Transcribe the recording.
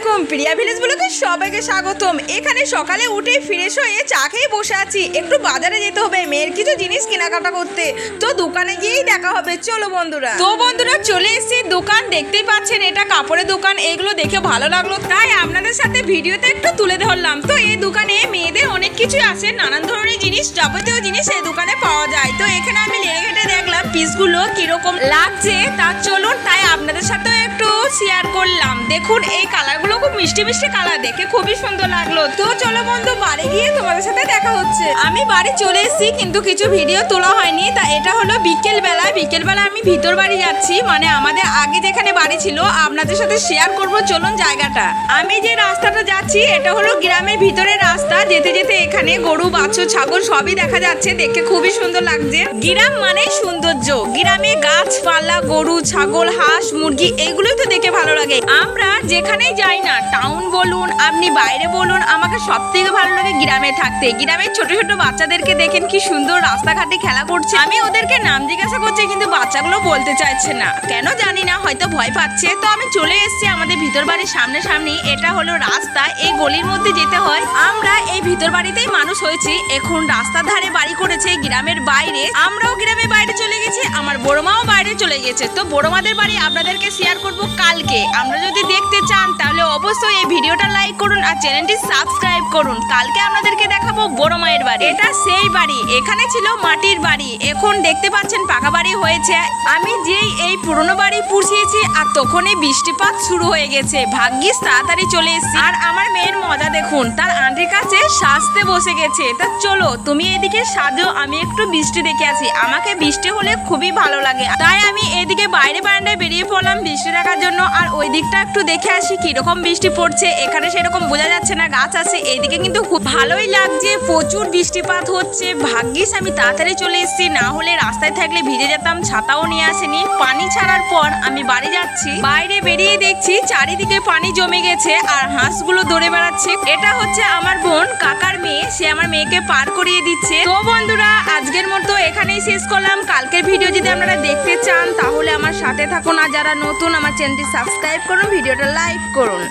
আলাইকুম, প্রিয়া ভিলেজ ব্লগে সবাইকে স্বাগতম। এখানে সকালে উঠে ফ্রেশ হয়ে চা খেয়ে বসে আছি। একটু বাজারে যেতে হবে মেয়ের কিছু জিনিস কেনাকাটা করতে, তো দোকানে গিয়েই দেখা হবে। চলো বন্ধুরা। তো বন্ধুরা চলে এসেছি দোকান, দেখতেই পাচ্ছেন এটা কাপড়ের দোকান। এগুলো দেখে ভালো লাগলো তাই আপনাদের সাথে ভিডিওতে একটু তুলে ধরলাম। তো এই দোকানে মেয়েদের অনেক কিছু আছে, নানান ধরনের জিনিস, যাবতীয় জিনিস এই দোকানে পাওয়া যায়। তো এখানে আমি লেগে ঘেটে দেখলাম পিসগুলো কিরকম লাগছে, তা চলুন তাই আপনাদের সাথে একটু শেয়ার করলাম। দেখুন এই কালারগুলো খুব মিষ্টি মিষ্টি কালার, দেখে খুবই সুন্দর লাগলো। তো চলো বন্ধু বাড়ি গিয়ে তোমাদের সাথে দেখা হচ্ছে। আমি বাড়ি চলে এসেছি কিন্তু কিছু ভিডিও তোলা হয়নি। তা এটা হলো বিকেলবেলা আমি ভিতর বাড়ি যাচ্ছি, মানে আমাদের আগে যেখানে বাড়ি ছিল আপনাদের সাথে শেয়ার করব। চলুন জায়গাটা। আমি যে রাস্তাটা যাচ্ছি এটা হলো গ্রামের ভিতরের রাস্তা। যেতে যেতে এখানে গরু বাছুর ছাগল সবই দেখা যাচ্ছে, দেখে খুবই সুন্দর লাগছে। গ্রাম মানে সৌন্দর্য, গ্রামে গাছপালা গরু ছাগল হাঁস মুরগি এগুলোই তো দেখে ভালো লাগে। আমরা যেখানেই যাই না, টাউন বলুন আপনি বাইরে বলুন, আমাকে সব থেকে ভালো লাগে গ্রামে থাকতে। গ্রামের ছোট ছোট বাচ্চাদেরকে দেখেন কি সুন্দর রাস্তাঘাটে খেলা করছে। আমি ওদেরকে নাম জিজ্ঞাসা করছি কিন্তু বাচ্চাগুলো বলতে চাইছে না, কেন জানি না, হয়তো ভয় পাচ্ছে। তো আমি চলে এসেছি আমাদের ভিতর বাড়ির সামনাসামনি। এটা হলো রাস্তা, এই গলির মধ্যে যেতে হয়। আমরা এই ভিতর বাড়িতেই মানুষ হয়েছি, এখন রাস্তার ধারে বাড়ি করেছে গ্রামের বাইরে। আমরাও গ্রামের বাইরে চলে গেছি, আমার বড়মাও বাইরে চলে গেছে। তো বড়মাদের বাড়ি আপনাদেরকে শেয়ার করব কালকে। আমরা যদি দেখতে চান তাহলে অবশ্যই এই ভিডিওটা লাইক করুন আর চ্যানেলটি সাবস্ক্রাইব করুন। কালকে আপনাদেরকে দেখাবো বড় মায়ের বাড়ি। এটা সেই বাড়ি, এখানে ছিল মাটির বাড়ি, এখন দেখতে পাচ্ছেন পাকা বাড়ি হয়েছে। আমি যেই এই পুরনো বাড়ি পুষিয়েছি আর তখনই বৃষ্টিপাত শুরু হয়ে গেছে, ভাগ্যিস তাড়াতাড়ি চলে এসেছি। আর আমার মেয়ের মজা দেখুন, তার আন্টির কাছে সাজতে বসে গেছে। তা চলো তুমি এদিকে সাজো, আমি একটু বৃষ্টি দেখে আসি। আমাকে বৃষ্টি হলে খুবই ভালো লাগে, তাই আমি এদিকে বাইরে বারান্দায় বেরিয়ে পড়লাম বৃষ্টি দেখার জন্য। আর ওই দিকটা একটু দেখে আসি কিরকম বৃষ্টি পড়ছে। এখানে সেরকম বোঝা যাচ্ছে না, গাছ আছে। এইদিকে কিন্তু খুব ভালোই লাগছে, প্রচুর বৃষ্টিপাত হচ্ছে। ভাগ্যিস আমি তাড়াতাড়ি চলে এসেছি, না হলে রাস্তায় থাকলে ভিজে যেতাম। ছাতাও নিয়ে আসেনি। পানি ছাড়ার পর আমি বাড়ি যাচ্ছি, বাইরে বেরিয়ে দেখছি চারিদিকে পানি জমে গেছে আর হাঁসগুলো দৌড়ে বেড়াচ্ছে। এটা হচ্ছে আমার বোন কাকার মেয়ে, সে আমার মেয়েকে পার করিয়ে দিচ্ছে। তো বন্ধুরা আজকের মতো এখানেই শেষ করলাম। কালকের ভিডিও যদি আপনারা দেখতে চান তাহলে আমার সাথে থাকুন, আর যারা নতুন আমার চ্যানেলটি সাবস্ক্রাইব করুন, ভিডিওটা লাইক করুন।